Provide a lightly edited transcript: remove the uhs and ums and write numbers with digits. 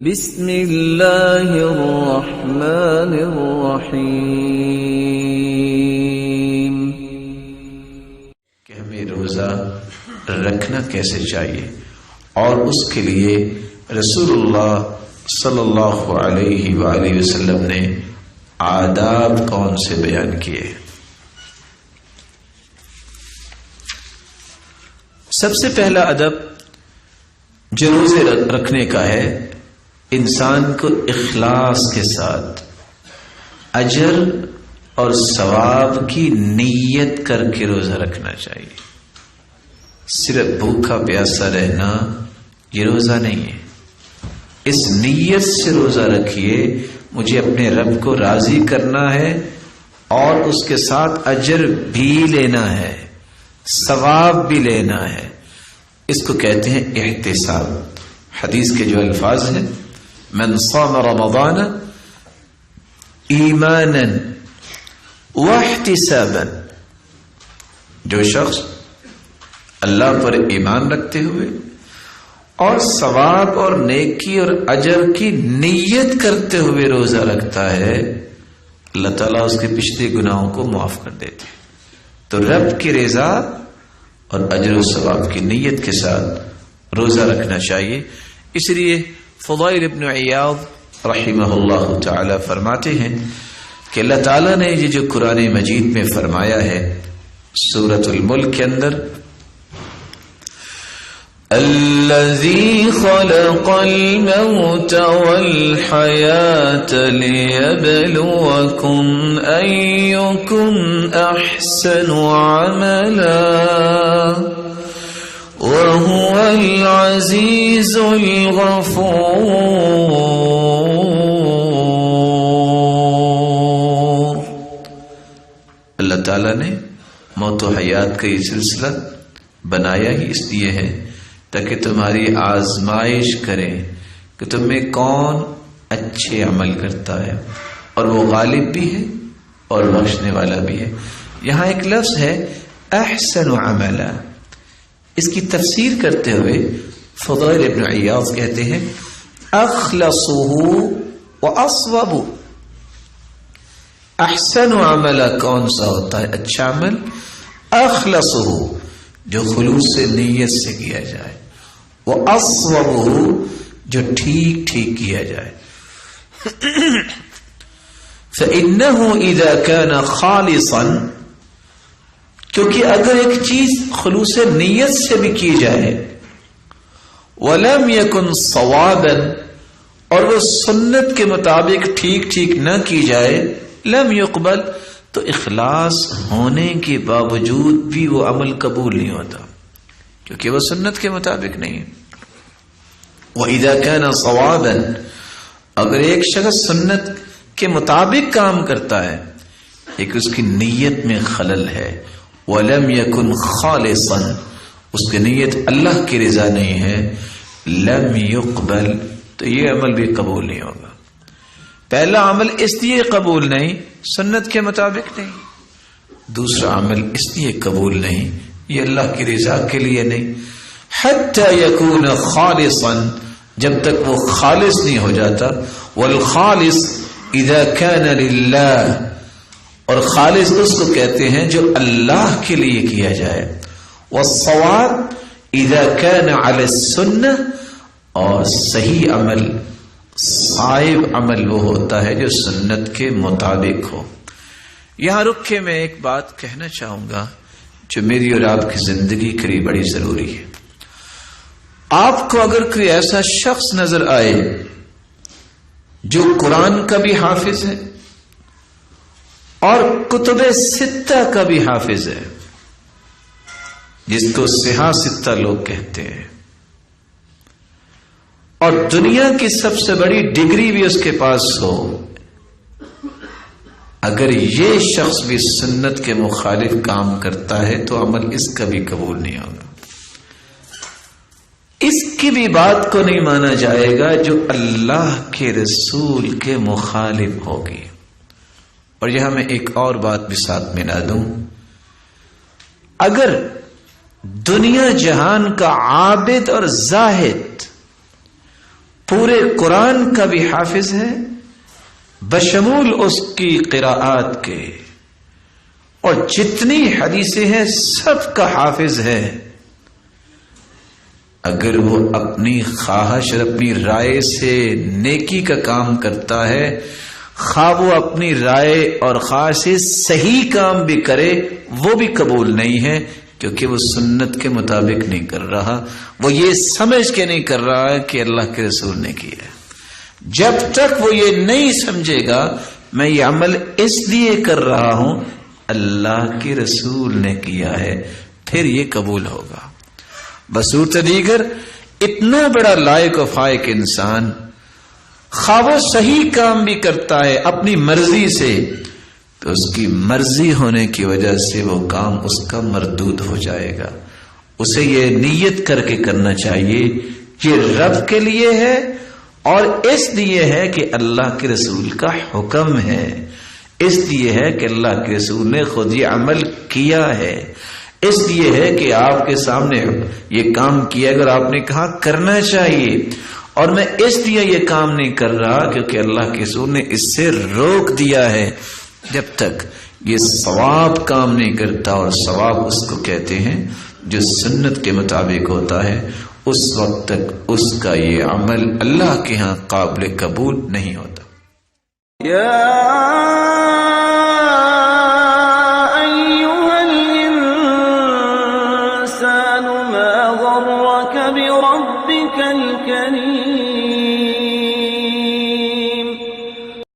بسم اللہ الرحمن الرحیم کہ ہمیں روزہ رکھنا کیسے چاہیے اور اس کے لیے رسول اللہ صلی اللہ علیہ وآلہ وسلم نے آداب کون سے بیان کیے۔ سب سے پہلا ادب جو روزے رکھنے کا ہے، انسان کو اخلاص کے ساتھ اجر اور ثواب کی نیت کر کے روزہ رکھنا چاہیے۔ صرف بھوکا پیاسا رہنا یہ روزہ نہیں ہے۔ اس نیت سے روزہ رکھیے، مجھے اپنے رب کو راضی کرنا ہے اور اس کے ساتھ اجر بھی لینا ہے، ثواب بھی لینا ہے۔ اس کو کہتے ہیں احتساب۔ حدیث کے جو الفاظ ہیں، من صام رمضان ایمانا واحتسابا، جو شخص اللہ پر ایمان رکھتے ہوئے اور ثواب اور نیکی اور اجر کی نیت کرتے ہوئے روزہ رکھتا ہے، اللہ تعالیٰ اس کے پچھلے گناہوں کو معاف کر دیتے۔ تو رب کی رضا اور اجر و ثواب کی نیت کے ساتھ روزہ رکھنا چاہیے۔ اس لیے فضائل ابن عیاض رحمہ اللہ تعالی فرماتے ہیں کہ اللہ تعالیٰ نے یہ جو قرآن مجید میں فرمایا ہے سورۃ الملک کے اندر، الذی خلق الموت والحیاة لیبلوکم ایکم احسن عملا وهو العزیز الغفور۔ اللہ تعالیٰ نے موت و حیات کا یہ سلسلہ بنایا ہی اس لیے ہے تاکہ تمہاری آزمائش کریں کہ تم میں کون اچھے عمل کرتا ہے، اور وہ غالب بھی ہے اور بخشنے والا بھی ہے۔ یہاں ایک لفظ ہے احسن عملا، اس کی تفسیر کرتے ہوئے فضائل ابن عیاض کہتے ہیں اخلصه واصوب۔ احسن عملا کون سا ہوتا ہے اچھا عمل؟ اخلصه، جو خلوص سے نیت سے کیا جائے، واصوب، جو ٹھیک ٹھیک کیا جائے۔ فإنه إذا كان خالصا، کیونکہ اگر ایک چیز خلوص نیت سے بھی کی جائے، وَلَمْ يَكُنْ صَوَابًا، اور وہ سنت کے مطابق ٹھیک ٹھیک نہ کی جائے، لم يقبل، تو اخلاص ہونے کے باوجود بھی وہ عمل قبول نہیں ہوتا، کیونکہ وہ سنت کے مطابق نہیں ہے۔ وَإِذَا كَانَ صَوَابًا، اگر ایک شخص سنت کے مطابق کام کرتا ہے ایک اس کی نیت میں خلل ہے، وَلَمْ يَكُنْ خَالِصًا، اس کی نیت اللہ کی رضا نہیں ہے، لَمْ يُقْبَلْ، تو یہ عمل بھی قبول نہیں ہوگا۔ پہلا عمل اس لیے قبول نہیں، سنت کے مطابق نہیں، دوسرا عمل اس لیے قبول نہیں، یہ اللہ کی رضا کے لیے نہیں، حَتَّى يَكُونَ خَالِصًا، جب تک وہ خالص نہیں ہو جاتا۔ وَالْخَالِص إِذَا كَانَ لِلَّهِ، اور خالص اس کو کہتے ہیں جو اللہ کے لیے کیا جائے۔ والصواب اذا كان على السنة، اور صحیح عمل، صائب عمل وہ ہوتا ہے جو سنت کے مطابق ہو۔ یہاں رک کے میں ایک بات کہنا چاہوں گا جو میری اور آپ کی زندگی کے لیے بڑی ضروری ہے۔ آپ کو اگر کوئی ایسا شخص نظر آئے جو قرآن کا بھی حافظ ہے اور کتب ستہ کا بھی حافظ ہے، جس کو صحاح ستہ لوگ کہتے ہیں، اور دنیا کی سب سے بڑی ڈگری بھی اس کے پاس ہو، اگر یہ شخص بھی سنت کے مخالف کام کرتا ہے تو عمل اس کا بھی قبول نہیں ہوگا، اس کی بھی بات کو نہیں مانا جائے گا جو اللہ کے رسول کے مخالف ہوگی۔ اور یہاں میں ایک اور بات بھی ساتھ ملا دوں، اگر – 'دنیا جہان کا عابد اور زاہد پورے قرآن کا بھی حافظ ہے بشمول اس کی قراءات کے، اور جتنی حدیثیں ہیں سب کا حافظ ہے۔ اگر وہ اپنی خواہش اور اپنی رائے سے نیکی کا کام کرتا ہے، خواہ وہ اپنی رائے اور خواہش سے صحیح کام بھی کرے، وہ بھی قبول نہیں ہے، کیونکہ وہ سنت کے مطابق نہیں کر رہا، وہ یہ سمجھ کے نہیں کر رہا ہے کہ اللہ کے رسول نے کیا ہے۔ جب تک وہ یہ نہیں سمجھے گا میں یہ عمل اس لیے کر رہا ہوں اللہ کے رسول نے کیا ہے، پھر یہ قبول ہوگا۔ بصورت دیگر اتنا بڑا لائق و فائق انسان خواہ وہ صحیح کام بھی کرتا ہے اپنی مرضی سے، تو اس کی مرضی ہونے کی وجہ سے وہ کام اس کا مردود ہو جائے گا۔ اسے یہ نیت کر کے کرنا چاہیے یہ رب کے لیے ہے اور اس لیے ہے کہ اللہ کے رسول کا حکم ہے، اس لیے ہے کہ اللہ کے رسول نے خود یہ عمل کیا ہے، اس لیے ہے کہ آپ کے سامنے یہ کام کیا اگر آپ نے کہا کرنا چاہیے، اور میں اس لیے یہ کام نہیں کر رہا کیونکہ اللہ کے رسول نے اس سے روک دیا ہے۔ جب تک یہ ثواب کام نہیں کرتا، اور ثواب اس کو کہتے ہیں جو سنت کے مطابق ہوتا ہے، اس وقت تک اس کا یہ عمل اللہ کے ہاں قابل قبول نہیں ہوتا۔ بربك الكريم